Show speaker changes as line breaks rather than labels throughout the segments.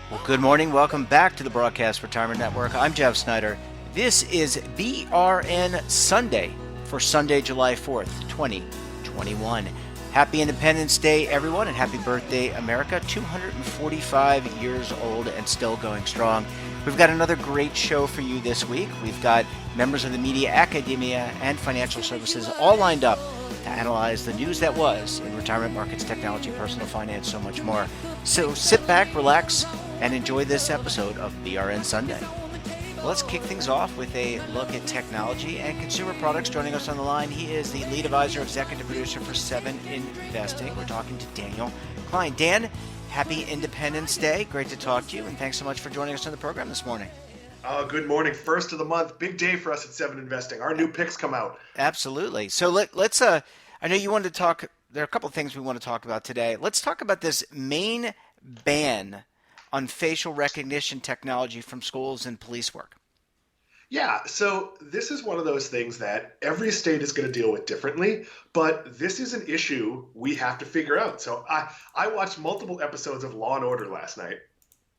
Well, good morning. Welcome back to the Broadcast Retirement Network. I'm Jeff Snyder. This is BRN Sunday for Sunday, July 4th, 2021. Happy Independence Day, everyone, and happy birthday, America. 245 years old and still going strong. We've got another great show for you this week. We've got members of the media, academia, and financial services all lined up to analyze the news that was in retirement markets, technology, personal finance, so much more. So sit back, relax, and enjoy this episode of BRN Sunday. Let's kick things off with a look at technology and consumer products. Joining us on the line, he is the lead advisor, executive producer for 7 Investing. We're talking to Daniel Klein. Dan, happy Independence Day. Great to talk to you, and thanks so much for joining us on the program this morning.
Good morning. First of the month. Big day for us at 7 Investing. Our new picks come out.
Absolutely. So let's, I know you wanted to talk, there are a couple of things we want to talk about today. Let's talk about this Maine ban on facial recognition technology from schools and police work.
Yeah, so this is one of those things that every state is going to deal with differently, but this is an issue we have to figure out. So I watched multiple episodes of Law and Order last night,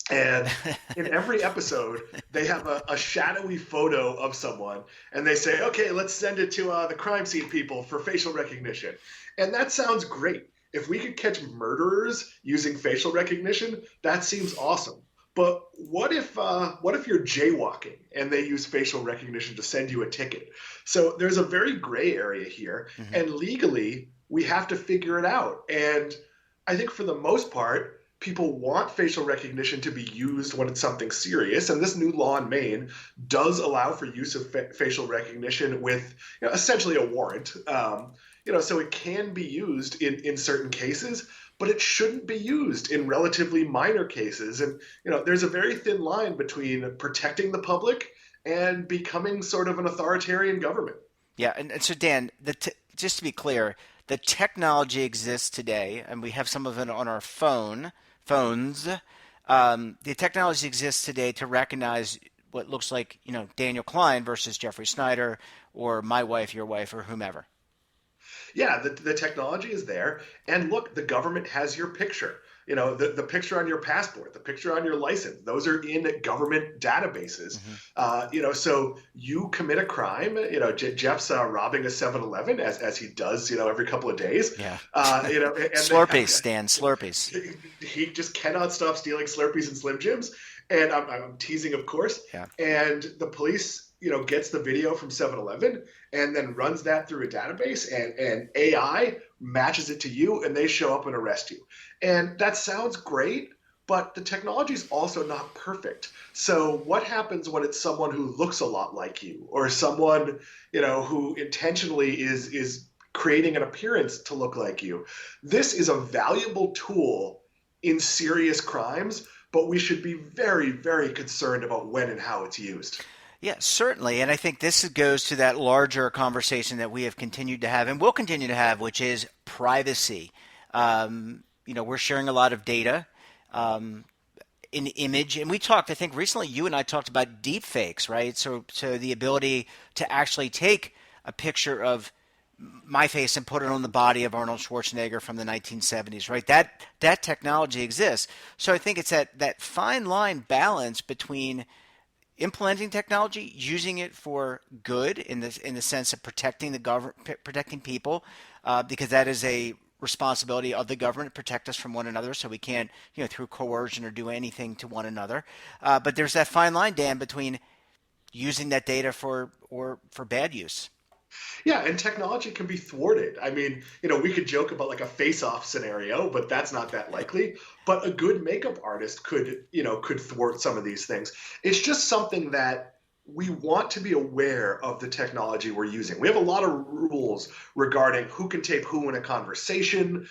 and in every episode, they have a shadowy photo of someone, and they say, okay, let's send it to the crime scene people for facial recognition. And that sounds great. If we could catch murderers using facial recognition, that seems awesome. But what if you're jaywalking and they use facial recognition to send you a ticket? So there's a very gray area here, and legally we have to figure it out. And I think for the most part, people want facial recognition to be used when it's something serious, and this new law in Maine does allow for use of facial recognition with essentially a warrant. So it can be used in certain cases, but it shouldn't be used in relatively minor cases. And there's a very thin line between protecting the public and becoming sort of an authoritarian government.
Yeah, and so Dan, just to be clear, the technology exists today, and we have some of it on our phones. The technology exists today to recognize what looks like, Daniel Klein versus Jeffrey Snyder, or my wife, your wife, or whomever.
Yeah, the technology is there. And look, the government has your picture. The picture on your passport, the picture on your license, those are in government databases. So you commit a crime. Jeff's robbing a 7-Eleven as he does, every couple of days.
Yeah.
And
Slurpees, Dan, Slurpees.
He just cannot stop stealing Slurpees and Slim Jims. And I'm teasing, of course.
Yeah.
And the police gets the video from 7-Eleven and then runs that through a database, and AI matches it to you, and they show up and arrest you. And that sounds great, but the technology is also not perfect. So what happens when it's someone who looks a lot like you, or someone, who intentionally is creating an appearance to look like you? This is a valuable tool in serious crimes, but we should be very, very concerned about when and how it's used.
Yeah, certainly. And I think this goes to that larger conversation that we have continued to have and will continue to have, which is privacy. We're sharing a lot of data in image. And we talked, I think recently you and I talked about deep fakes, right? So the ability to actually take a picture of my face and put it on the body of Arnold Schwarzenegger from the 1970s, right? That technology exists. So I think it's that fine line balance between implementing technology, using it for good in the sense of protecting the government, protecting people, because that is a responsibility of the government to protect us from one another, so we can't, through coercion or do anything to one another. But there's that fine line, Dan, between using that data for bad use.
Yeah, and technology can be thwarted. I mean, we could joke about like a face-off scenario, but that's not that likely. But a good makeup artist could thwart some of these things. It's just something that we want to be aware of the technology we're using. We have a lot of rules regarding who can tape who in a conversation,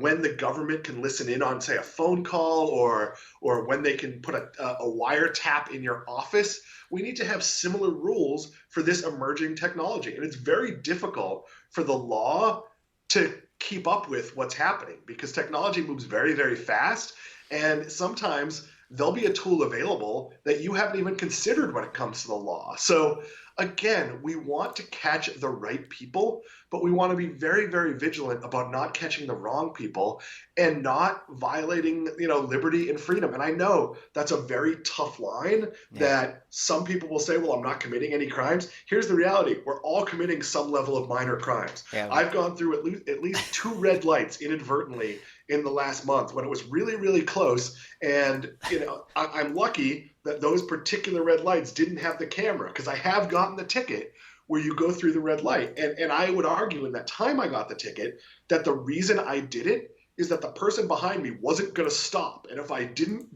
when the government can listen in on, say, a phone call, or when they can put a wiretap in your office. We need to have similar rules for this emerging technology. And it's very difficult for the law to keep up with what's happening because technology moves very, very fast. And sometimes there'll be a tool available that you haven't even considered when it comes to the law. So again, we want to catch the right people, but we want to be very, very vigilant about not catching the wrong people and not violating, liberty and freedom. And I know that's a very tough line
Yeah.
that some people will say, well, I'm not committing any crimes. Here's the reality. We're all committing some level of minor crimes.
Yeah.
I've gone through at least two red lights inadvertently in the last month when it was really, really close. And, I'm lucky that those particular red lights didn't have the camera because I have gotten the ticket where you go through the red light. And I would argue in that time I got the ticket that the reason I did it is that the person behind me wasn't going to stop. And if I didn't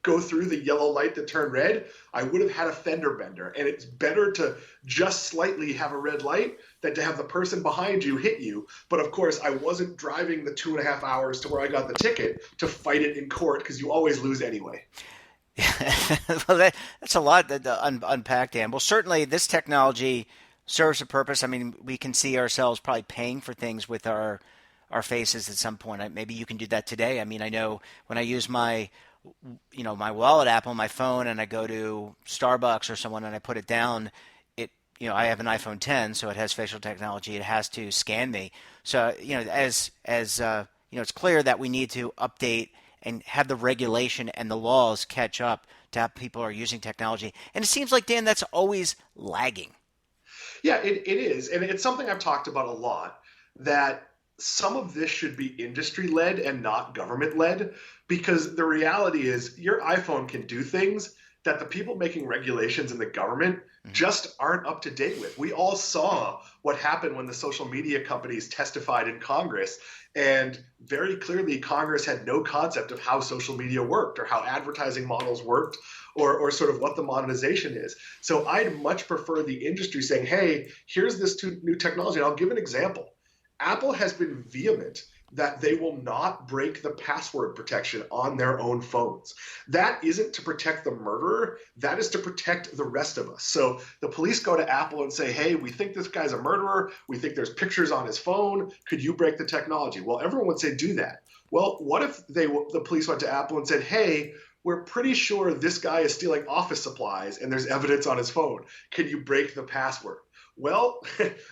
go through the yellow light that turned red, I would have had a fender bender. And it's better to just slightly have a red light than to have the person behind you hit you. But of course, I wasn't driving the 2.5 hours to where I got the ticket to fight it in court because you always lose anyway.
Well, that's a lot to unpack, Dan. Well, certainly this technology serves a purpose. I mean, we can see ourselves probably paying for things with our faces at some point. Maybe you can do that today. I mean, I know when I use my wallet app on my phone and I go to Starbucks or someone and I put it down, I have an iPhone 10, so it has facial technology. It has to scan me. So, it's clear that we need to update and have the regulation and the laws catch up to how people are using technology. And it seems like, Dan, that's always lagging.
Yeah, it is. And it's something I've talked about a lot that some of this should be industry led and not government led because the reality is your iPhone can do things that the people making regulations in the government
Hmm.
just aren't up to date with. We all saw what happened when the social media companies testified in Congress. And very clearly, Congress had no concept of how social media worked or how advertising models worked or sort of what the monetization is. So I'd much prefer the industry saying, hey, here's this new technology. And I'll give an example. Apple has been vehement that they will not break the password protection on their own phones. That isn't to protect the murderer, that is to protect the rest of us. So the police go to Apple and say, hey, we think this guy's a murderer. We think there's pictures on his phone. Could you break the technology? Well, everyone would say, do that. Well, what if the police went to Apple and said, hey, we're pretty sure this guy is stealing office supplies and there's evidence on his phone. Can you break the password? Well,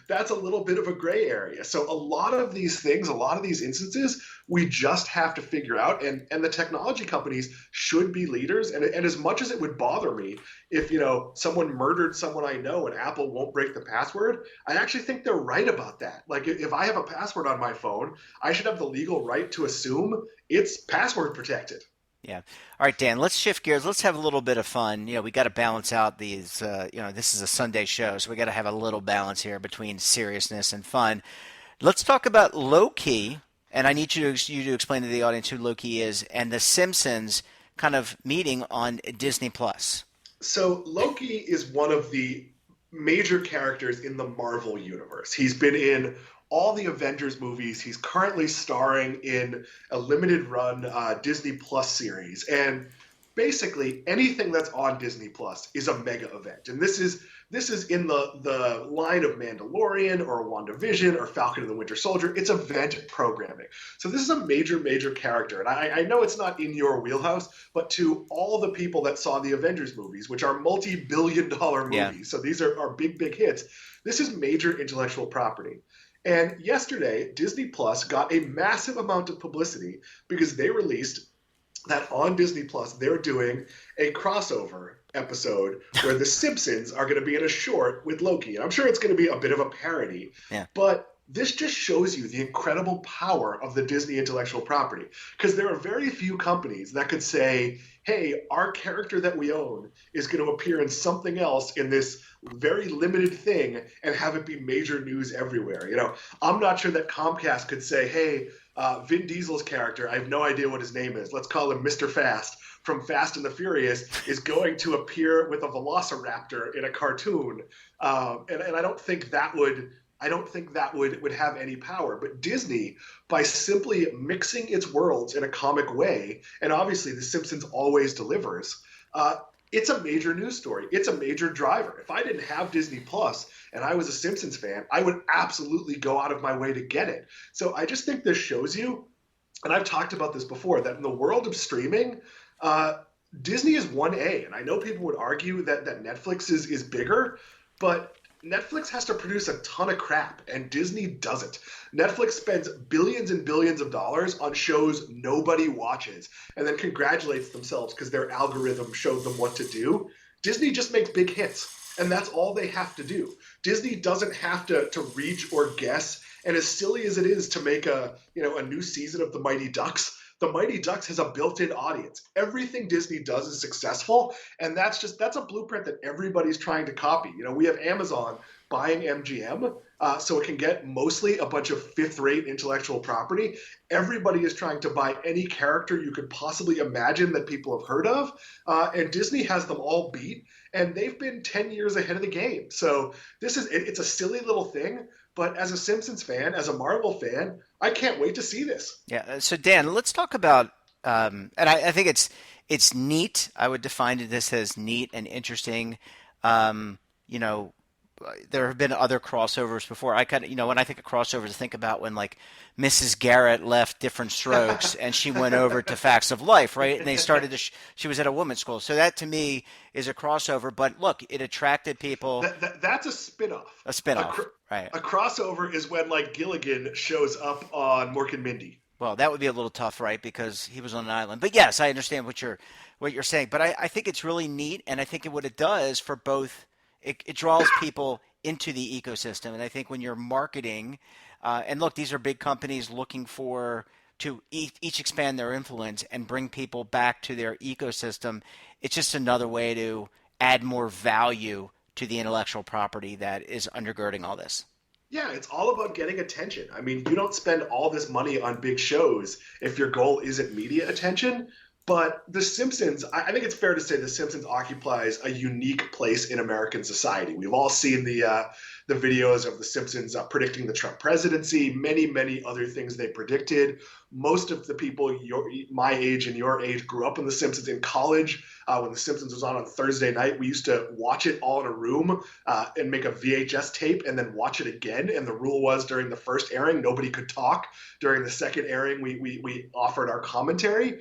that's a little bit of a gray area. So a lot of these things, a lot of these instances, we just have to figure out. And the technology companies should be leaders. And as much as it would bother me if, someone murdered someone I know and Apple won't break the password, I actually think they're right about that. Like if I have a password on my phone, I should have the legal right to assume it's password protected.
Yeah. All right, Dan, let's shift gears. Let's have a little bit of fun. We got to balance out these, this is a Sunday show, so we got to have a little balance here between seriousness and fun. Let's talk about Loki, and I need you to explain to the audience who Loki is, and the Simpsons kind of meeting on Disney Plus.
So Loki is one of the major characters in the Marvel universe. He's been in all the Avengers movies. He's currently starring in a limited run Disney Plus series. And basically anything that's on Disney Plus is a mega event. And this is in the line of Mandalorian or WandaVision or Falcon and the Winter Soldier. It's event programming. So this is a major, major character. And I know it's not in your wheelhouse, but to all the people that saw the Avengers movies, which are multi-billion-dollar
Yeah.
movies, so these are big, big hits, this is major intellectual property. And yesterday, Disney Plus got a massive amount of publicity because they released that on Disney Plus, they're doing a crossover episode where the Simpsons are going to be in a short with Loki. And I'm sure it's going to be a bit of a parody,
Yeah.
but this just shows you the incredible power of the Disney intellectual property. Because there are very few companies that could say, hey, our character that we own is going to appear in something else in this very limited thing and have it be major news everywhere. I'm not sure that Comcast could say, hey, Vin Diesel's character, I have no idea what his name is. Let's call him Mr. Fast from Fast and the Furious, is going to appear with a velociraptor in a cartoon. And I don't think that would have any power. But Disney, by simply mixing its worlds in a comic way, and obviously The Simpsons always delivers, it's a major news story. It's a major driver. If I didn't have Disney Plus and I was a Simpsons fan, I would absolutely go out of my way to get it. So I just think this shows you, and I've talked about this before, that in the world of streaming, Disney is 1A. And I know people would argue that Netflix is bigger, but Netflix has to produce a ton of crap, and Disney doesn't. Netflix spends billions and billions of dollars on shows nobody watches and then congratulates themselves because their algorithm showed them what to do. Disney just makes big hits, and that's all they have to do. Disney doesn't have to reach or guess. And as silly as it is to make a new season of the Mighty Ducks has a built-in audience. Everything Disney does is successful, and that's a blueprint that everybody's trying to copy. We have Amazon buying MGM, so it can get mostly a bunch of fifth-rate intellectual property. Everybody is trying to buy any character you could possibly imagine that people have heard of, and Disney has them all beat, and they've been 10 years ahead of the game. So it's a silly little thing, but as a Simpsons fan, as a Marvel fan, I can't wait to see this.
Yeah. So Dan, let's talk about, and I think it's neat. I would define this as neat and interesting. Um, you know, there have been other crossovers before. I kind of, when I think of crossovers, I think about when like Mrs. Garrett left Different Strokes and she went over to Facts of Life, right? And they started she was at a women's school. So that to me is a crossover. But look, it attracted people.
That's a spin-off.
A spinoff, right?
A crossover is when like Gilligan shows up on Mork and Mindy.
Well, that would be a little tough, right? Because he was on an island. But yes, I understand what you're saying. But I think it's really neat, and I think what it does for both, it draws people into the ecosystem. And I think when you're marketing, and look, these are big companies looking to each expand their influence and bring people back to their ecosystem. It's just another way to add more value to the intellectual property that is undergirding all this.
Yeah, it's all about getting attention. I mean, you don't spend all this money on big shows if your goal isn't media attention. But The Simpsons, I think it's fair to say The Simpsons occupies a unique place in American society. We've all seen the videos of The Simpsons predicting the Trump presidency, many, many other things they predicted. Most of the people my age and your age grew up on The Simpsons in college. When The Simpsons was on Thursday night, we used to watch it all in a room and make a VHS tape and then watch it again. And the rule was during the first airing, nobody could talk. During the second airing, we offered our commentary.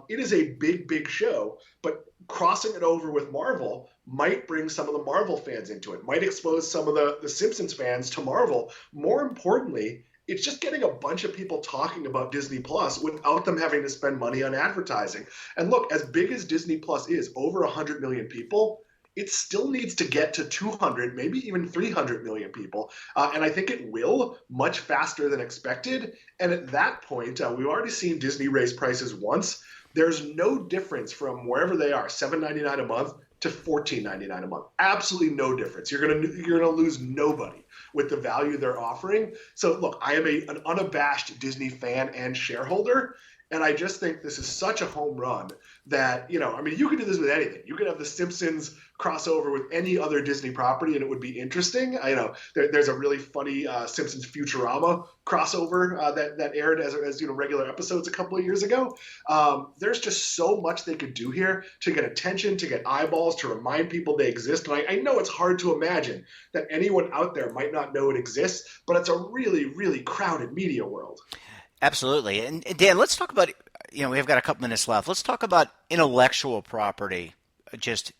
It is a big, big show, but crossing it over with Marvel might bring some of the Marvel fans into it, might expose some of the Simpsons fans to Marvel. More importantly, it's just getting a bunch of people talking about Disney Plus without them having to spend money on advertising. And look, as big as Disney Plus is, over 100 million people, it still needs to get to 200, maybe even 300 million people. And I think it will much faster than expected. And at that point, we've already seen Disney raise prices once. There's no difference from wherever they are, $7.99 a month to $14.99 a month. Absolutely no difference. You're gonna lose nobody with the value they're offering. So look, I am an unabashed Disney fan and shareholder. And I just think this is such a home run that, I mean, you could do this with anything. You could have The Simpsons crossover with any other Disney property and it would be interesting. There's a really funny Simpsons Futurama crossover that aired as regular episodes a couple of years ago. There's just so much they could do here to get attention, to get eyeballs, to remind people they exist. And I know it's hard to imagine that anyone out there might not know it exists, but it's a really, really crowded media world.
Absolutely. And Dan, let's talk about, we've got a couple minutes left. Let's talk about intellectual property. Just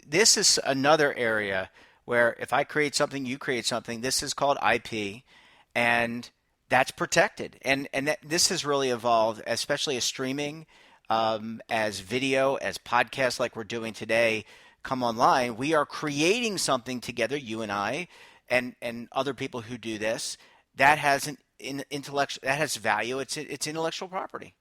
this is another area where if I create something, you create something, this is called IP and that's protected. And this has really evolved, especially as streaming, as video, as podcasts like we're doing today come online. We are creating something together, you and I, and other people who do this that has that has value. It's intellectual property.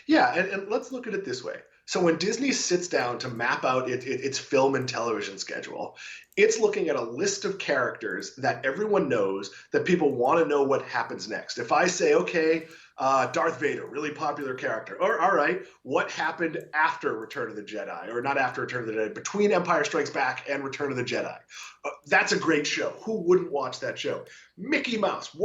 Yeah, and let's look at it this way. So when Disney sits down to map out its film and television schedule, it's looking at a list of characters that everyone knows that people want to know what happens next. If I say, okay, Darth Vader, really popular character, or all right, what happened after Return of the Jedi, or not after Return of the Jedi, between Empire Strikes Back and Return of the Jedi? That's a great show. Who wouldn't watch that show? Mickey Mouse.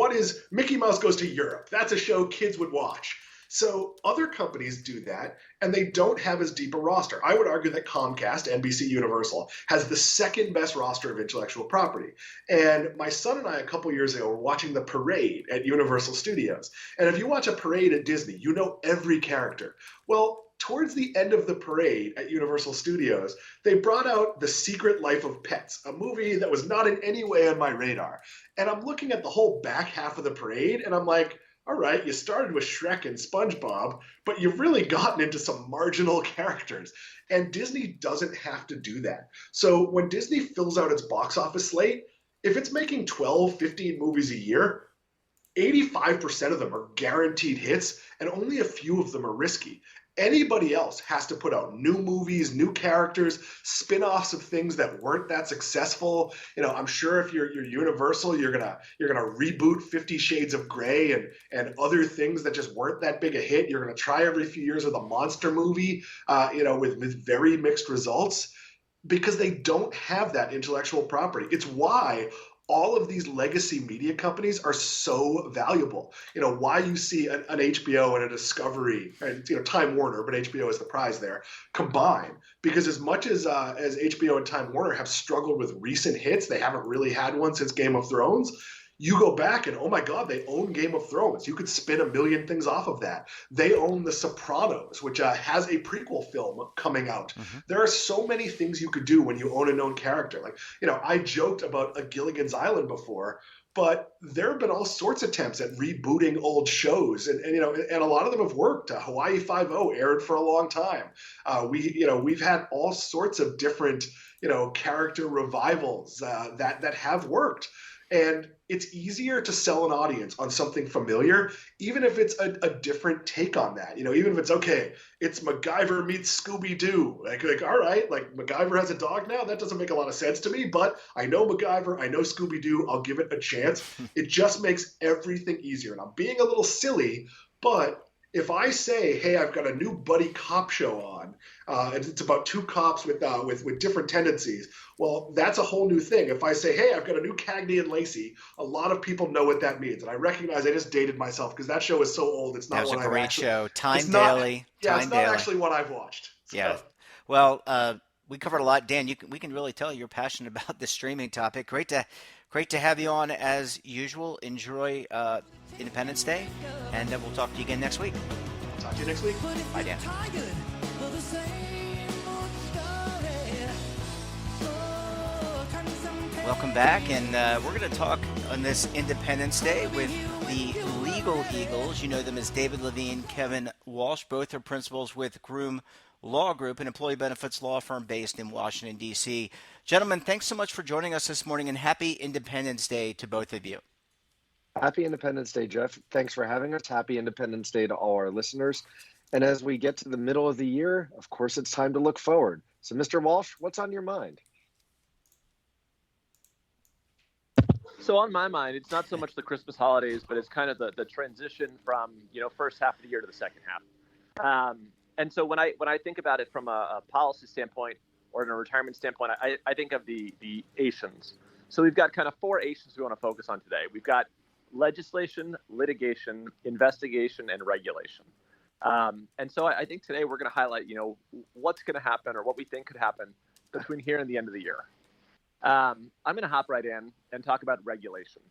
Mickey Mouse Goes to Europe? That's a show kids would watch. So other companies do that, and they don't have as deep a roster. I would argue that Comcast, NBC Universal, has the second best roster of intellectual property. And my son and I, a couple years ago, were watching the parade at Universal Studios. And if you watch a parade at Disney, you know every character. Well, towards the end of the parade at Universal Studios, they brought out The Secret Life of Pets, a movie that was not in any way on my radar. And I'm looking at the whole back half of the parade, and I'm like, all right, you started with Shrek and SpongeBob, but you've really gotten into some marginal characters. And Disney doesn't have to do that. So when Disney fills out its box office slate, if it's making 12, 15 movies a year, 85% of them are guaranteed hits, and only a few of them are risky. Anybody else has to put out new movies, new characters, spin-offs of things that weren't that successful. I'm sure if you're Universal, you're gonna reboot 50 Shades of Grey and other things that just weren't that big a hit. You're gonna try every few years with a monster movie, with very mixed results, because they don't have that intellectual property. It's why all of these legacy media companies are so valuable. Why you see an HBO and a Discovery, and Time Warner, but HBO is the prize there, combine. Because as much as HBO and Time Warner have struggled with recent hits, they haven't really had one since Game of Thrones. You go back and, oh my God, they own Game of Thrones. You could spin a million things off of that. They own The Sopranos, which has a prequel film coming out.
Mm-hmm.
There are so many things you could do when you own a known character. Like, I joked about a Gilligan's Island before, but there have been all sorts of attempts at rebooting old shows, and a lot of them have worked. Hawaii Five-O aired for a long time. We've had all sorts of different character revivals that have worked. And it's easier to sell an audience on something familiar, even if it's a different take on that. Even if it's okay, it's MacGyver meets Scooby-Doo. Like, all right, like MacGyver has a dog now? That doesn't make a lot of sense to me, but I know MacGyver, I know Scooby-Doo, I'll give it a chance. It just makes everything easier. And I'm being a little silly, but if I say, hey, I've got a new buddy cop show on, and it's about two cops with different tendencies, well, that's a whole new thing. If I say, hey, I've got a new Cagney and Lacey, a lot of people know what that means. And I recognize I just dated myself because that show is so old. It's
That
not
was a
one I've
great
actually.
show.
It's
Time
not.
Daily.
Yeah, it's
Time
not
Daily.
actually one I've watched.
Yeah.
So.
Well, we covered a lot, Dan. We can really tell you're passionate about the streaming topic. Great to have you on as usual. Enjoy Independence Day, and we'll talk to you again next week.
Talk to you next week.
Bye, Dan. Welcome back, and we're going to talk on this Independence Day with the Legal Eagles. You know them as David Levine, Kevin Walsh. Both are principals with Groom Law Group, an employee benefits law firm based in Washington, D.C. Gentlemen, thanks so much for joining us this morning, and happy Independence Day to both of you.
Happy Independence Day, Jeff. Thanks for having us. Happy Independence Day to all our listeners. And as we get to the middle of the year, of course, it's time to look forward. So, Mr. Walsh, what's on your mind?
So on my mind, it's not so much the Christmas holidays, but it's kind of the transition from, first half of the year to the second half. And so when I think about it from a policy standpoint or in a retirement standpoint, I think of the Asians. So we've got kind of four Asians we want to focus on today. We've got legislation, litigation, investigation, and regulation. And so I think today we're going to highlight, what's going to happen or what we think could happen between here and the end of the year. I'm going to hop right in and talk about regulation.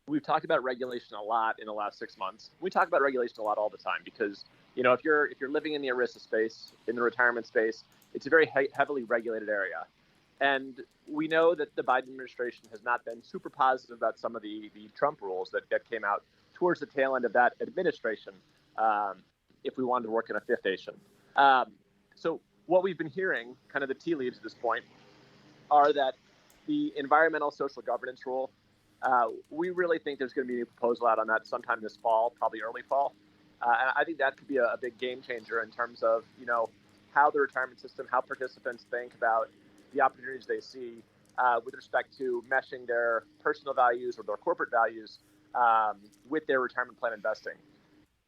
We've talked about regulation a lot in the last 6 months. We talk about regulation a lot all the time because, if you're living in the ERISA space, in the retirement space, it's a very heavily regulated area. And we know that the Biden administration has not been super positive about some of the Trump rules that came out towards the tail end of that administration, if we wanted to work in a fifth nation. So what we've been hearing, kind of the tea leaves at this point, are that the environmental social governance rule, we really think there's going to be a proposal out on that sometime this fall, probably early fall. And I think that could be a big game changer in terms of, how the retirement system, how participants think about the opportunities they see with respect to meshing their personal values or their corporate values with their retirement plan investing.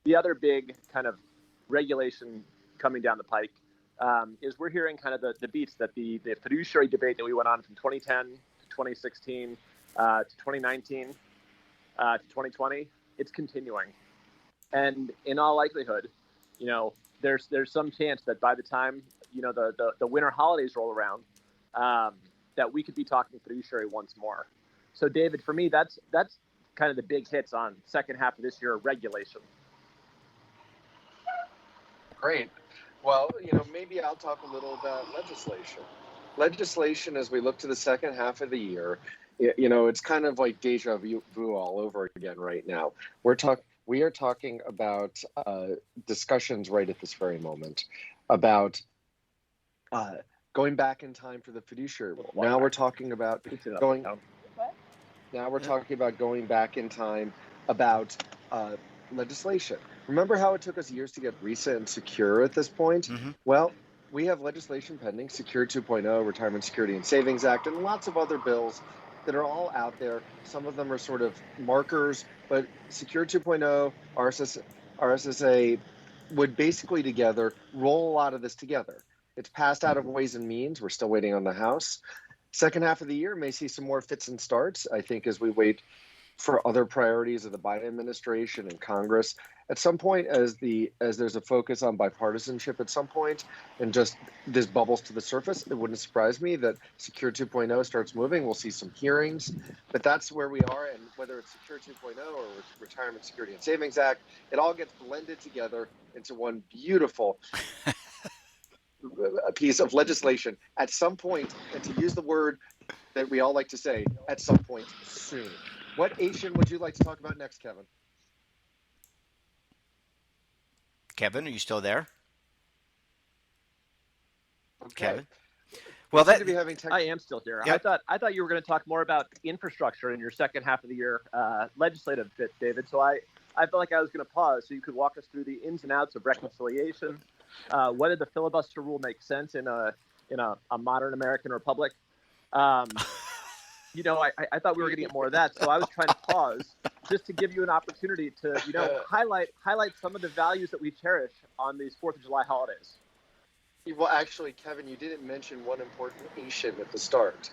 The other big kind of regulation coming down the pike is we're hearing kind of the beats that the fiduciary debate that we went on from 2010 to 2016 to 2019 to 2020, it's continuing. And in all likelihood, there's some chance that by the time, the winter holidays roll around, that we could be talking fiduciary once more. So David, for me, that's kind of the big hits on second half of this year, regulation.
Great. Well, maybe I'll talk a little about legislation. Legislation, as we look to the second half of the year, it's kind of like deja vu all over again right now. We are talking about discussions right at this very moment about uh, going back in time for the fiduciary rule. Now we're talking about going. Now we're talking about going back in time about legislation. Remember how it took us years to get RESA and Secure at this point?
Mm-hmm.
Well, we have legislation pending, Secure 2.0, Retirement Security and Savings Act, and lots of other bills that are all out there. Some of them are sort of markers, but Secure 2.0, RSSA would basically together roll a lot of this together. It's passed out of Ways and Means. We're still waiting on the House. Second half of the year may see some more fits and starts, I think, as we wait for other priorities of the Biden administration and Congress. At some point, as there's a focus on bipartisanship at some point, and just this bubbles to the surface, it wouldn't surprise me that Secure 2.0 starts moving. We'll see some hearings, but that's where we are. And whether it's Secure 2.0 or Retirement Security and Savings Act, it all gets blended together into one beautiful a piece of legislation at some point, and to use the word that we all like to say, at some point soon. What Asian would you like to talk about next, Kevin?
Kevin, are you still there?
Okay.
Kevin? Well,
We seem to be having
I am still here.
Yep.
I thought you were going to talk more about infrastructure in your second half of the year legislative bit, David. So I felt like I was going to pause so you could walk us through the ins and outs of reconciliation. Whether the filibuster rule makes sense in a modern American republic. I thought we were going to get more of that, so I was trying to pause just to give you an opportunity to highlight some of the values that we cherish on these 4th of July holidays.
Well, actually, Kevin, you didn't mention one important Asian at the start.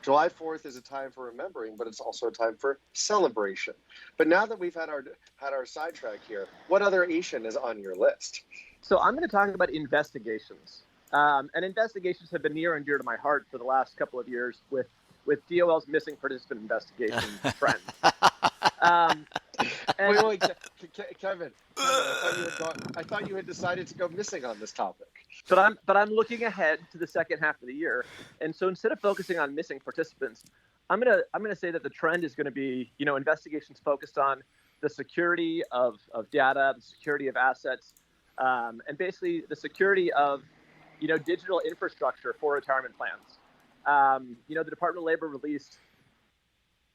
July 4th is a time for remembering, but it's also a time for celebration. But now that we've had our sidetrack here, what other Asian is on your list?
So I'm going to talk about investigations. And investigations have been near and dear to my heart for the last couple of years with DOL's missing participant investigation trend.
Wait, Kevin, I thought you had decided to go missing on this topic.
But I'm looking ahead to the second half of the year, and so instead of focusing on missing participants, I'm gonna say that the trend is going to be investigations focused on the security of data, the security of assets, and basically the security of digital infrastructure for retirement plans. The Department of Labor released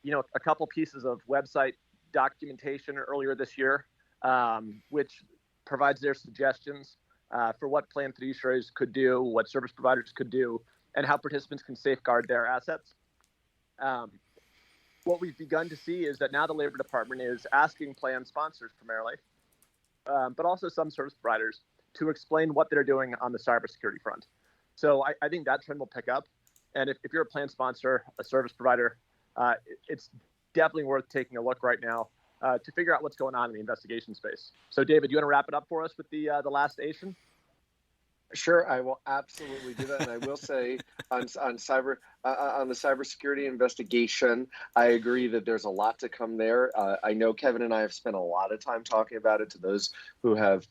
a couple pieces of website documentation earlier this year, which provides their suggestions for what plan fiduciaries could do, what service providers could do, and how participants can safeguard their assets. What we've begun to see is that now the Labor Department is asking plan sponsors primarily, but also some service providers, to explain what they're doing on the cybersecurity front. So I think that trend will pick up. And if you're a plan sponsor, a service provider, it's definitely worth taking a look right now to figure out what's going on in the investigation space. So, David, you want to wrap it up for us with the last Asian?
Sure, I will absolutely do that, and I will say on the cybersecurity investigation, I agree that there's a lot to come there. I know Kevin and I have spent a lot of time talking about it to those who have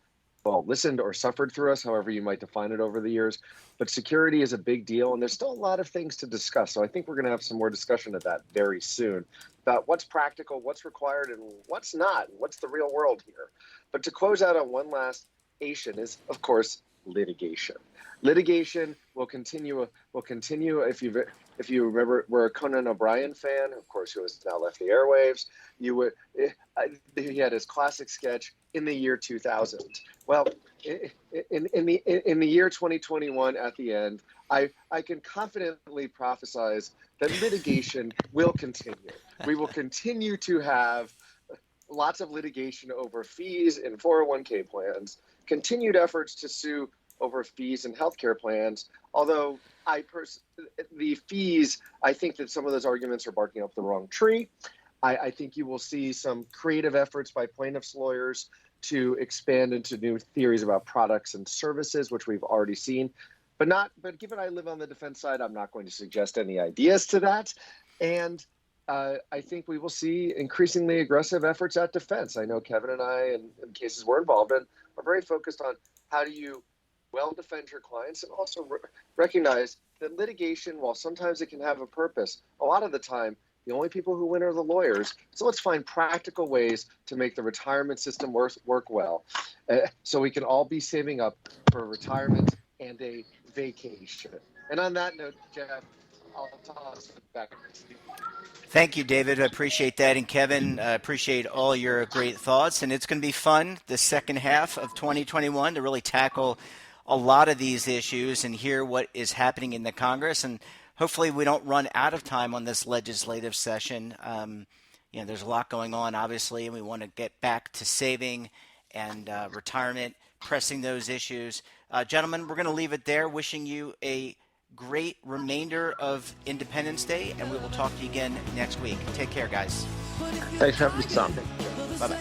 listened or suffered through us, however you might define it over the years. But security is a big deal, and there's still a lot of things to discuss. So I think we're going to have some more discussion of that very soon about what's practical, what's required, and what's not, and what's the real world here. But to close out on one last Asian is, of course, litigation. Litigation will continue. If you remember, we're a Conan O'Brien fan, of course, who has now left the airwaves. He had his classic sketch in the year 2000. Well, in the year 2021, at the end, I can confidently prophesize that litigation will continue. We will continue to have lots of litigation over fees in 401k plans, continued efforts to sue over fees in healthcare plans. Although the fees, I think that some of those arguments are barking up the wrong tree. I think you will see some creative efforts by plaintiffs' lawyers to expand into new theories about products and services, which we've already seen. But given I live on the defense side, I'm not going to suggest any ideas to that. And I think we will see increasingly aggressive efforts at defense. I know Kevin and I, in cases we're involved in, are very focused on how do you well defend your clients, and also recognize that litigation, while sometimes it can have a purpose, a lot of the time, the only people who win are the lawyers. So let's find practical ways to make the retirement system work well. So we can all be saving up for retirement and a vacation. And on that note, Jeff, I'll toss it back to you.
Thank you, David. I appreciate that. And Kevin, I appreciate all your great thoughts. And it's going to be fun the second half of 2021 to really tackle a lot of these issues and hear what is happening in the Congress. And hopefully we don't run out of time on this legislative session. There's a lot going on, obviously, and we want to get back to saving and retirement, pressing those issues. Gentlemen, we're going to leave it there. Wishing you a great remainder of Independence Day, and we will talk to you again next week. Take care, guys.
Thanks for having me on.
Bye-bye.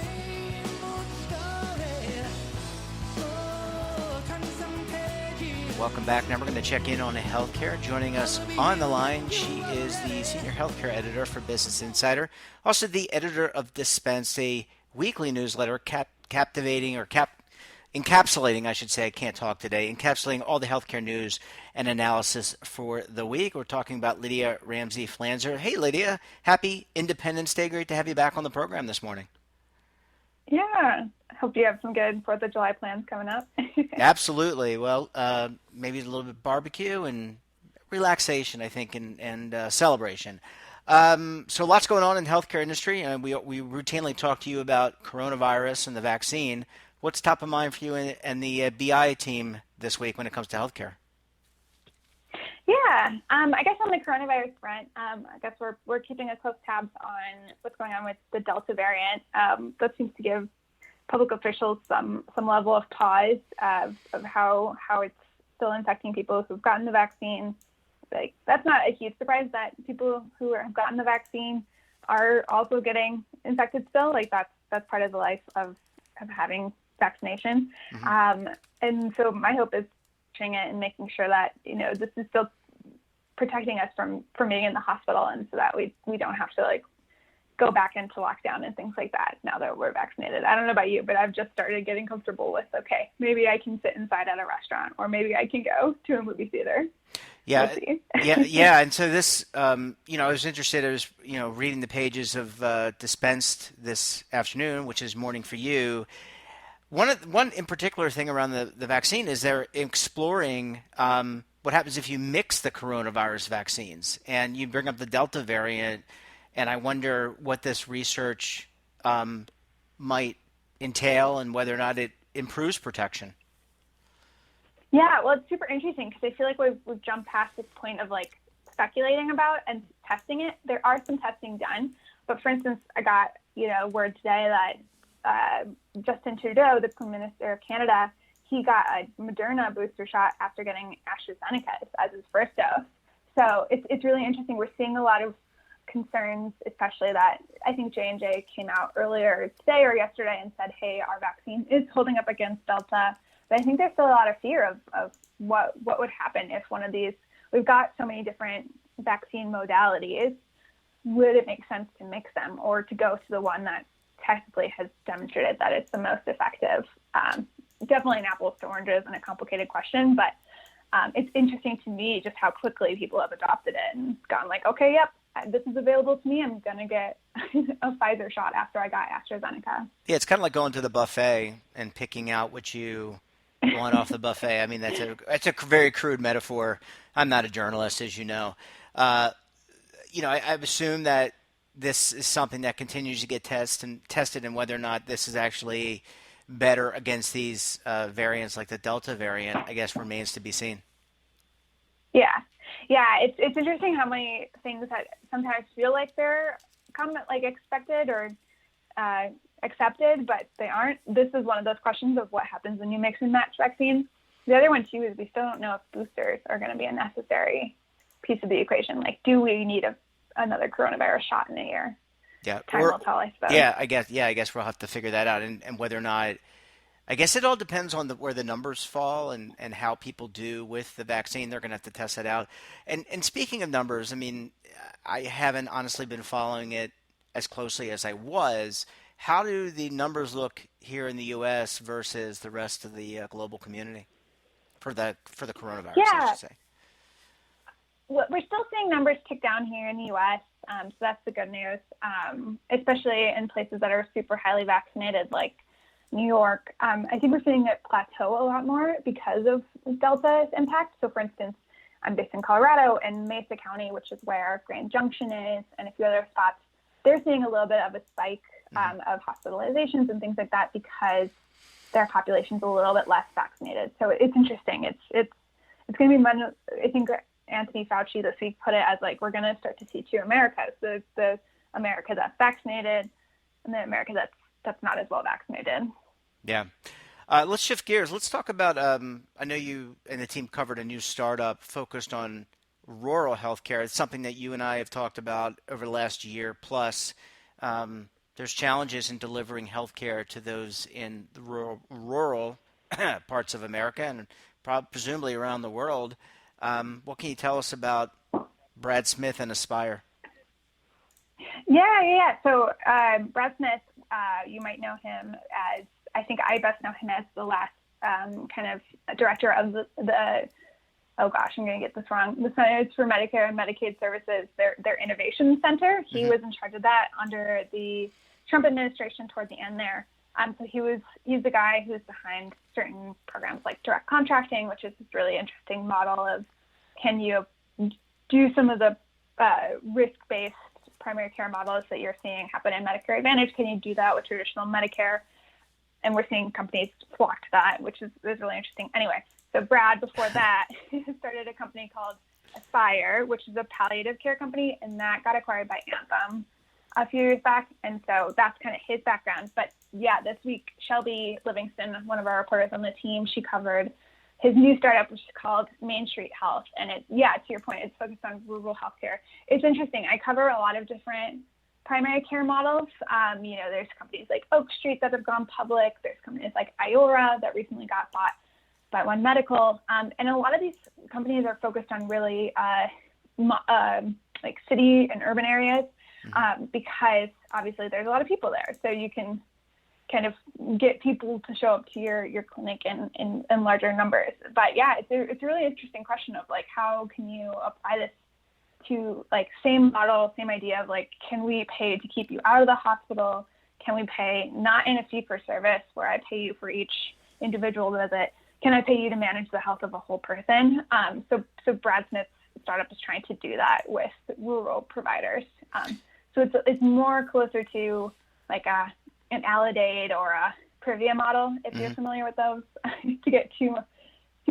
Welcome back. Now we're going to check in on healthcare. Joining us on the line, she is the senior healthcare editor for Business Insider, also the editor of Dispense, a weekly newsletter encapsulating, I should say, I can't talk today, encapsulating all the healthcare news and analysis for the week. We're talking about Lydia Ramsey-Flanzer. Hey, Lydia, happy Independence Day. Great to have you back on the program this morning.
Yeah, hope you have some good 4th of July plans coming up.
Absolutely. Well, maybe a little bit of barbecue and relaxation, I think, and celebration. So lots going on in the healthcare industry, and we routinely talk to you about coronavirus and the vaccine. What's top of mind for you and the BI team this week when it comes to healthcare?
Yeah, I guess on the coronavirus front, I guess we're keeping a close tabs on what's going on with the Delta variant. That seems to give public officials some level of pause of how it's still infecting people who've gotten the vaccine. Like, that's not a huge surprise that people who have gotten the vaccine are also getting infected still. Like, that's part of the life of having vaccination. Mm-hmm. And so my hope is pushing it and making sure that, this is still protecting us from being in the hospital, and so that we don't have to go back into lockdown and things like that now that we're vaccinated. I don't know about you, but I've just started getting comfortable with, okay, maybe I can sit inside at a restaurant, or maybe I can go to a movie theater.
Yeah, yeah. And so this, I was interested. I was, reading the pages of Dispensed this afternoon, which is morning for you. One in particular thing around the vaccine is they're exploring what happens if you mix the coronavirus vaccines, and you bring up the Delta variant, and I wonder what this research might entail and whether or not it improves protection.
Yeah, well, it's super interesting because I feel like we've jumped past this point of speculating about and testing it. There are some testing done, but for instance, I got word today that Justin Trudeau, the Prime Minister of Canada, he got a Moderna booster shot after getting AstraZeneca as his first dose. So it's really interesting. We're seeing a lot of concerns, especially that I think J&J came out earlier today or yesterday and said, hey, our vaccine is holding up against Delta. But I think there's still a lot of fear of what would happen if one of these, we've got so many different vaccine modalities, would it make sense to mix them or to go to the one that technically has demonstrated that it's the most effective? Definitely an apples to oranges and a complicated question, but it's interesting to me just how quickly people have adopted it and gone okay, yep, this is available to me. I'm going to get a Pfizer shot after I got AstraZeneca.
Yeah, it's kind of like going to the buffet and picking out what you want off the buffet. I mean, that's a very crude metaphor. I'm not a journalist, as you know. I've assumed that this is something that continues to get tested, and whether or not this is actually better against these variants like the Delta variant, I guess, remains to be seen.
Yeah, it's interesting how many things that sometimes feel like they're expected or accepted, but they aren't. This is one of those questions of what happens when you mix and match vaccines. The other one too is we still don't know if boosters are going to be a necessary piece of the equation. Do we need another coronavirus shot in a year?
Yeah,
time will tell, I suppose.
Yeah, I guess we'll have to figure that out, and whether or not. I guess it all depends on where the numbers fall and how people do with the vaccine. They're going to have to test that out. And speaking of numbers, I mean, I haven't honestly been following it as closely as I was. How do the numbers look here in the U.S. versus the rest of the global community? for the coronavirus, I
Yeah,
should say.
we're still seeing numbers tick down here in the U.S., so that's the good news, especially in places that are super highly vaccinated, like New York. I think we're seeing it plateau a lot more because of Delta's impact. So, for instance, I'm based in Colorado, and Mesa County, which is where Grand Junction is, and a few other spots, they're seeing a little bit of a spike of hospitalizations and things like that because their population's a little bit less vaccinated. So it's interesting. It's going to be much, I think Anthony Fauci this week put it as like, we're going to start to see two Americas, the America that's vaccinated and the America that's not as well vaccinated.
Yeah. Let's shift gears. Let's talk about, I know you and the team covered a new startup focused on rural healthcare. It's something that you and I have talked about over the last year plus. There's challenges in delivering healthcare to those in the rural parts of America and presumably around the world. What can you tell us about Brad Smith and Aspire?
Yeah. So Brad Smith, you might know him as, I think I best know him as the last kind of director of the oh gosh, I'm going to get this wrong. The Centers for Medicare and Medicaid Services, their innovation center. He was in charge of that under the Trump administration toward the end there. So he's the guy who's behind certain programs like direct contracting, which is this really interesting model of, can you do some of the risk-based primary care models that you're seeing happen in Medicare Advantage? Can you do that with traditional Medicare? And we're seeing companies flock to that, which is really interesting. Anyway, so Brad, before that, started a company called Aspire, which is a palliative care company, and that got acquired by Anthem a few years back. And so that's kind of his background. But yeah, this week, Shelby Livingston, one of our reporters on the team, she covered his new startup, which is called Main Street Health. And to your point, it's focused on rural healthcare. It's interesting. I cover a lot of different primary care models. There's companies like Oak Street that have gone public. There's companies like Iora that recently got bought by One Medical. And a lot of these companies are focused on really like city and urban areas because obviously there's a lot of people there. So you can kind of get people to show up to your clinic in larger numbers. But yeah, it's a really interesting question of like, how can you apply this to like same model, same idea of like, can we pay to keep you out of the hospital? Can we pay not in a fee for service where I pay you for each individual visit? Can I pay you to manage the health of a whole person? So Brad Smith's startup is trying to do that with rural providers. So it's more closer to like an Aledade or a Privia model, if you're familiar with those, to get too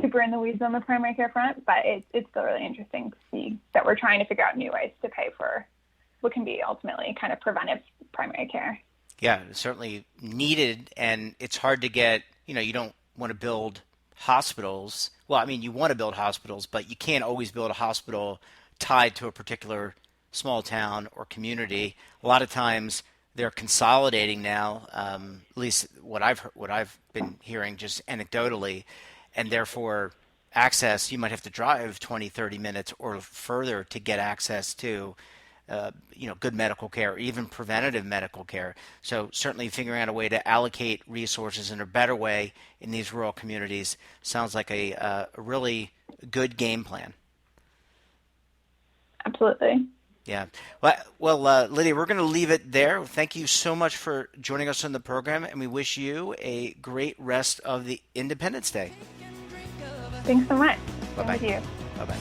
super in the weeds on the primary care front. But it's still really interesting to see that we're trying to figure out new ways to pay for what can be ultimately kind of preventive primary care.
Yeah, it's certainly needed, and it's hard to get, you don't want to build hospitals. Well, I mean, you want to build hospitals, but you can't always build a hospital tied to a particular small town or community. A lot of times they're consolidating now, at least what I've been hearing just anecdotally, and therefore access, you might have to drive 20, 30 minutes or further to get access to good medical care, or even preventative medical care. So certainly figuring out a way to allocate resources in a better way in these rural communities sounds like a really good game plan.
Absolutely.
Yeah. Well, Lydia, we're going to leave it there. Thank you so much for joining us on the program, and we wish you a great rest of the Independence Day.
Thanks so much.
Bye-bye.
Thank you.
Bye-bye.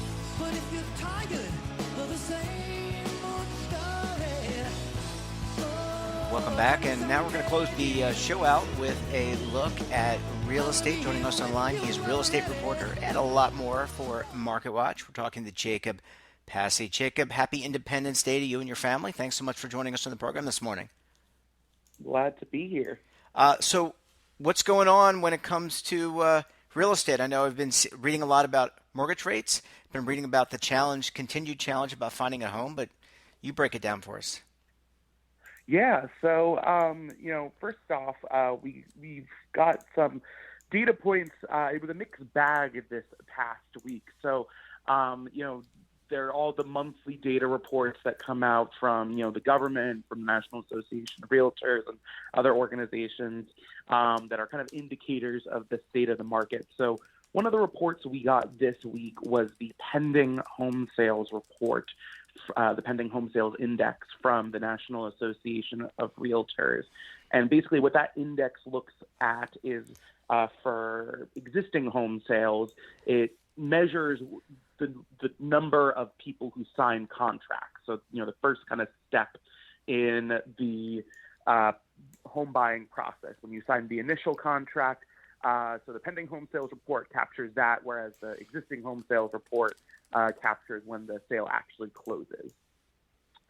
Welcome back, and now we're going to close the show out with a look at real estate. Joining us online, he's a real estate reporter and a lot more for Market Watch. We're talking to Jacob Passy. Jacob, happy Independence Day to you and your family. Thanks so much for joining us on the program this morning.
Glad to be here.
So what's going on when it comes to real estate? I know I've been reading a lot about mortgage rates. I've been reading about the continued challenge about finding a home, but you break it down for us.
Yeah, so, first off, we've got some data points. It was a mixed bag this past week. So, they're all the monthly data reports that come out from, the government, from the National Association of Realtors and other organizations that are kind of indicators of the state of the market. So one of the reports we got this week was the pending home sales report, the pending home sales index from the National Association of Realtors. And basically what that index looks at is for existing home sales, it measures the number of people who sign contracts. So, the first kind of step in the home buying process, when you sign the initial contract. So the pending home sales report captures that, whereas the existing home sales report captures when the sale actually closes.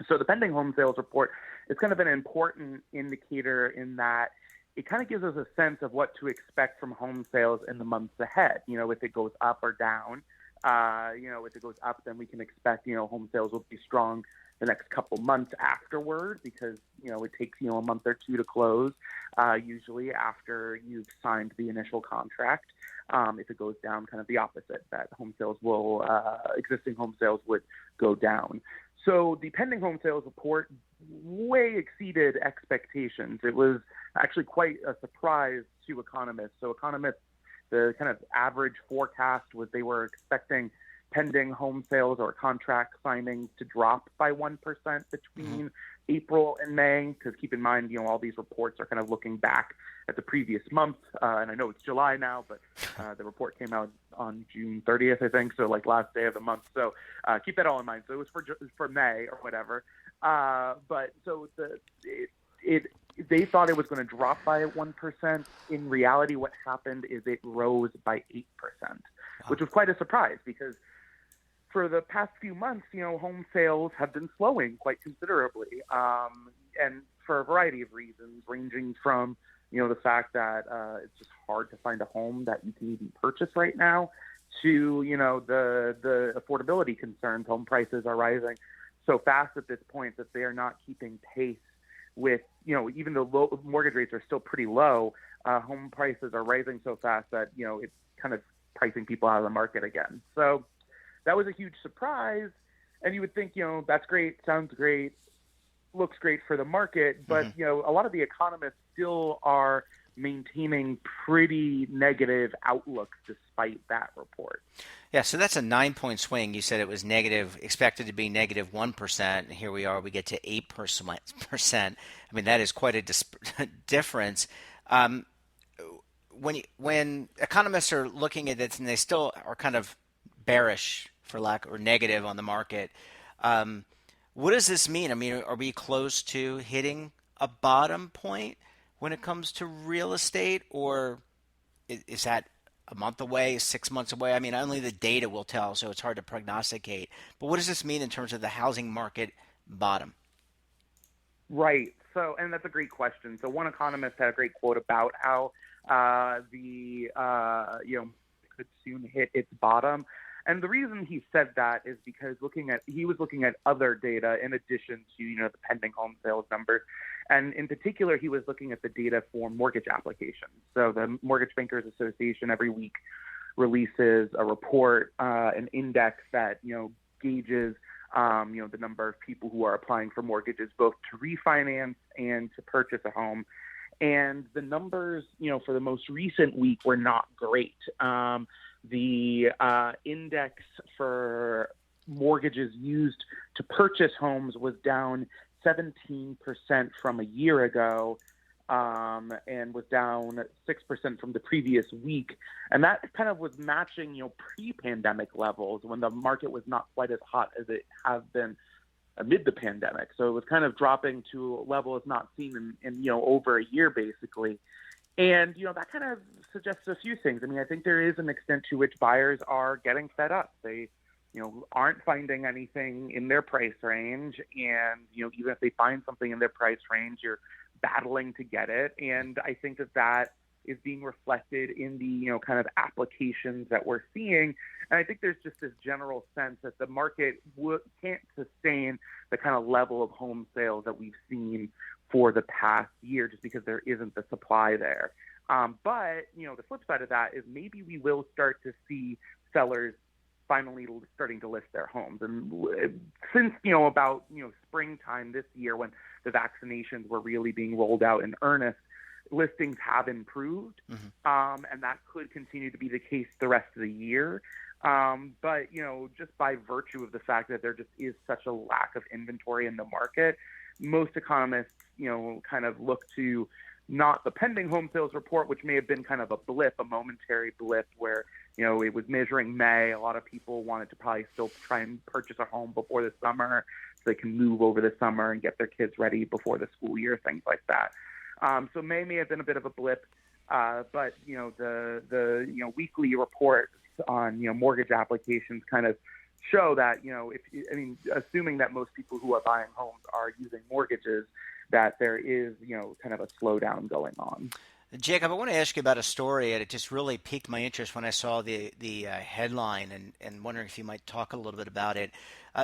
So the pending home sales report is kind of an important indicator in that it kind of gives us a sense of what to expect from home sales in the months ahead. If it goes up or down, if it goes up, then we can expect, home sales will be strong the next couple months afterward, because, it takes, a month or two to close, usually after you've signed the initial contract. If it goes down, kind of the opposite, that existing home sales would go down. So the pending home sales report way exceeded expectations. It was actually quite a surprise to economists. So economists, the kind of average forecast was they were expecting pending home sales or contract signings to drop by 1% between April and May, because keep in mind, all these reports are kind of looking back at the previous month. And I know it's July now, but the report came out on June 30th, I think, so like last day of the month. So keep that all in mind. So it was for May or whatever. But so they thought it was going to drop by 1%. In reality, what happened is it rose by 8%, which was quite a surprise, because for the past few months, home sales have been slowing quite considerably, and for a variety of reasons, ranging from, the fact that it's just hard to find a home that you can even purchase right now, to, the affordability concerns. Home prices are rising so fast at this point that they are not keeping pace with, even though mortgage rates are still pretty low, home prices are rising so fast that, it's kind of pricing people out of the market again. So that was a huge surprise, and you would think, that's great, sounds great, looks great for the market, but, a lot of the economists still are maintaining pretty negative outlooks despite that report.
Yeah, so that's a 9-point swing. You said it was negative, expected to be negative 1%, and here we are, we get to 8%. I mean, that is quite a difference. When economists are looking at this, and they still are kind of bearish, or negative on the market, what does this mean? I mean, are we close to hitting a bottom point when it comes to real estate, or is that a month away, 6 months away? I mean, only the data will tell, so it's hard to prognosticate. But what does this mean in terms of the housing market bottom?
Right. So, and that's a great question. So one economist had a great quote about how could soon hit its bottom. And the reason he said that is because he was looking at other data in addition to, the pending home sales numbers. And in particular, he was looking at the data for mortgage applications. So the Mortgage Bankers Association every week releases a report, an index that, gauges, the number of people who are applying for mortgages, both to refinance and to purchase a home. And the numbers, for the most recent week were not great. The index for mortgages used to purchase homes was down 17% from a year ago, and was down 6% from the previous week. And that kind of was matching, pre-pandemic levels, when the market was not quite as hot as it has been amid the pandemic. So it was kind of dropping to a level it's not seen in over a year, basically. And, that kind of suggests a few things. I mean, I think there is an extent to which buyers are getting fed up. They, aren't finding anything in their price range. And, even if they find something in their price range, you're battling to get it. And I think that is being reflected in the, kind of applications that we're seeing. And I think there's just this general sense that the market can't sustain the kind of level of home sales that we've seen for the past year, just because there isn't the supply there. But, the flip side of that is maybe we will start to see sellers finally starting to list their homes. And since, about, springtime this year, when the vaccinations were really being rolled out in earnest, listings have improved, and that could continue to be the case the rest of the year. But, just by virtue of the fact that there just is such a lack of inventory in the market, most economists, kind of look to not the pending home sales report, which may have been kind of a momentary blip where, it was measuring May. A lot of people wanted to probably still try and purchase a home before the summer so they can move over the summer and get their kids ready before the school year, things like that. So May have been a bit of a blip, but, the weekly reports on, mortgage applications kind of show that, assuming that most people who are buying homes are using mortgages, that there is, kind of a slowdown going on.
Jacob, I want to ask you about a story, and it just really piqued my interest when I saw the headline, and wondering if you might talk a little bit about it.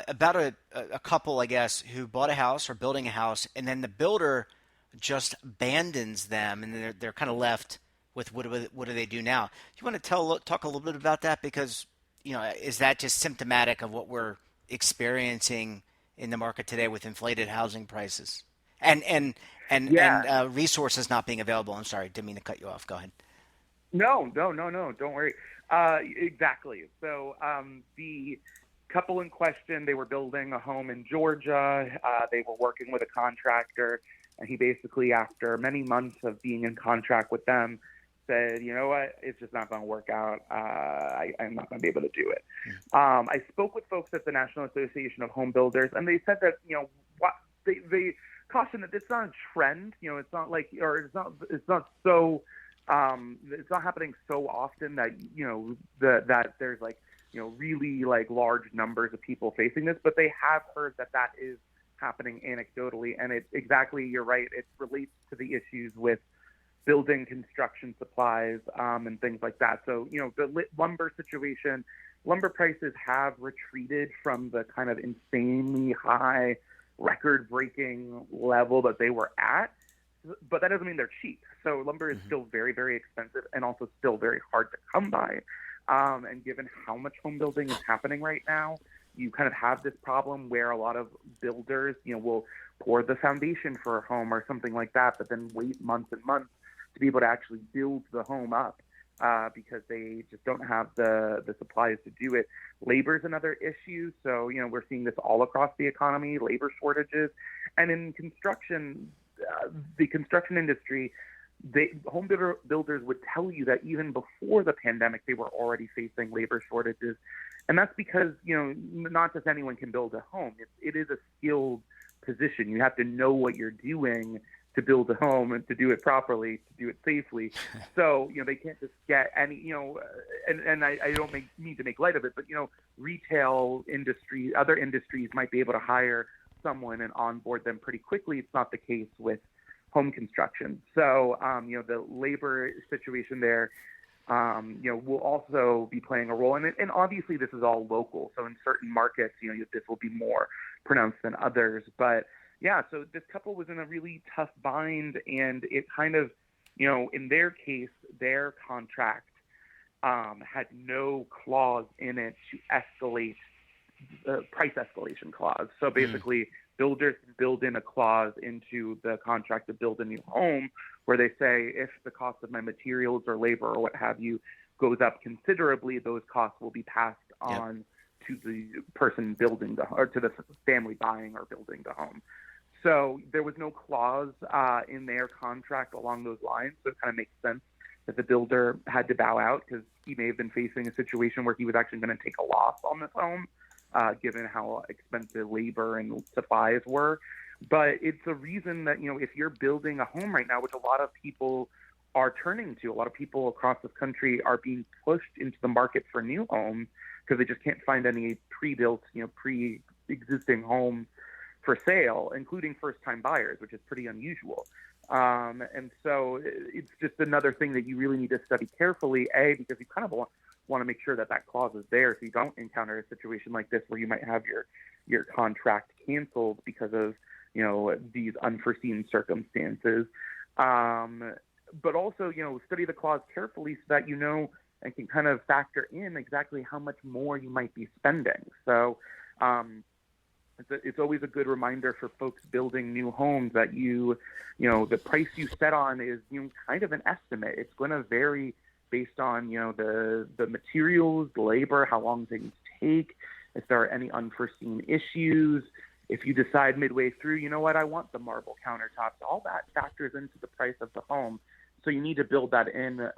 About a couple, I guess, who bought a house or building a house, and then the builder just abandons them, and they're kind of left with what do they do now? Do you want to talk a little bit about that? Because, is that just symptomatic of what we're experiencing in the market today with inflated housing prices? And resources not being available. I'm sorry, didn't mean to cut you off. Go ahead.
No, don't worry. Exactly. So the couple in question, they were building a home in Georgia. They were working with a contractor, and he basically, after many months of being in contract with them, said, you know what, it's just not going to work out. I'm not going to be able to do it. I spoke with folks at the National Association of Home Builders, and they said that, they caution that it's not a trend. It's not like, or it's not so, it's not happening so often that, that there's really large numbers of people facing this, but they have heard that is happening anecdotally. And you're right. It relates to the issues with building construction supplies, and things like that. So, the lumber situation, lumber prices have retreated from the kind of insanely high, record-breaking level that they were at, but that doesn't mean they're cheap. So lumber is still very, very expensive and also still very hard to come by. And given how much home building is happening right now, you kind of have this problem where a lot of builders, will pour the foundation for a home or something like that, but then wait months and months to be able to actually build the home up. Because they just don't have the supplies to do it. Labor is another issue. So, we're seeing this all across the economy, labor shortages. And in construction, the construction industry, home builders would tell you that even before the pandemic, they were already facing labor shortages. And that's because, not just anyone can build a home. It is a skilled position. You have to know what you're doing to build a home and to do it properly, to do it safely. So, they can't just get any, and I don't mean to make light of it, but, retail industry, other industries might be able to hire someone and onboard them pretty quickly. It's not the case with home construction. So, the labor situation there, will also be playing a role. And obviously this is all local. So in certain markets, this will be more pronounced than others. But yeah, so this couple was in a really tough bind, and it kind of, in their case, their contract had no clause in it to escalate the price escalation clause. So basically, builders can build in a clause into the contract to build a new home where they say, if the cost of my materials or labor or what have you goes up considerably, those costs will be passed on to the person building or to the family buying or building the home. So there was no clause in their contract along those lines. So it kind of makes sense that the builder had to bow out because he may have been facing a situation where he was actually going to take a loss on this home, given how expensive labor and supplies were. But it's a reason that, if you're building a home right now, which a lot of people are turning to, a lot of people across this country are being pushed into the market for new homes because they just can't find any pre-built, pre-existing homes for sale, including first-time buyers, which is pretty unusual. And so it's just another thing that you really need to study carefully, because you kind of want to make sure that that clause is there so you don't encounter a situation like this where you might have your contract canceled because of, these unforeseen circumstances. But also, study the clause carefully so that and can kind of factor in exactly how much more you might be spending. So, It's always a good reminder for folks building new homes that the price you set on is kind of an estimate. It's going to vary based on the materials, labor, how long things take, if there are any unforeseen issues. If you decide midway through, I want the marble countertops, all that factors into the price of the home. So you need to build that in,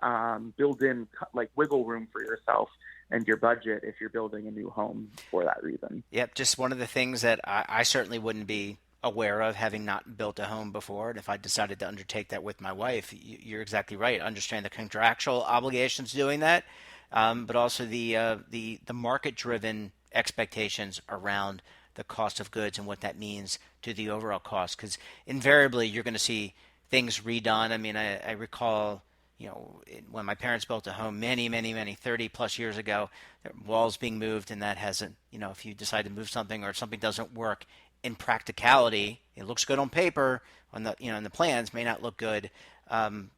like wiggle room for yourself and your budget if you're building a new home for that reason.
Yep, just one of the things that I certainly wouldn't be aware of, having not built a home before. And if I decided to undertake that with my wife, you're exactly right. Understand the contractual obligations doing that, but also the market-driven expectations around the cost of goods and what that means to the overall cost. Because invariably, you're going to see things redone. I mean, I recall, when my parents built a home many, 30 plus years ago, walls being moved, and that hasn't, if you decide to move something or something doesn't work in practicality, it looks good on paper, on the, in the plans, may not look good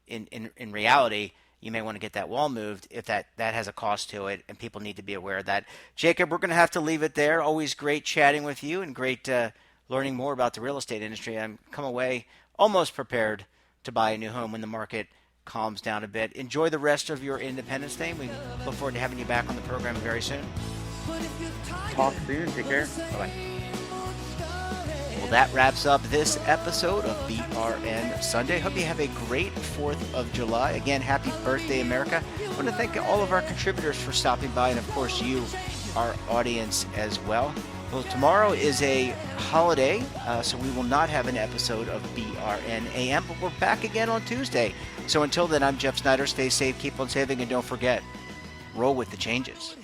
in reality. You may want to get that wall moved if that has a cost to it, and people need to be aware of that. Jacob, we're going to have to leave it there. Always great chatting with you and great learning more about the real estate industry. I'm come away almost prepared to buy a new home when the market calms down a bit. Enjoy the rest of your Independence Day. We look forward to having you back on the program very soon.
Talk soon. Take care. Bye-bye.
Well, that wraps up this episode of BRN Sunday. Hope you have a great 4th of July. Again, happy birthday, America. I want to thank all of our contributors for stopping by, and of course you, our audience, as well. Well, tomorrow is a holiday, so we will not have an episode of BRN AM, but we're back again on Tuesday. So until then, I'm Jeff Snyder. Stay safe, keep on saving, and don't forget, roll with the changes.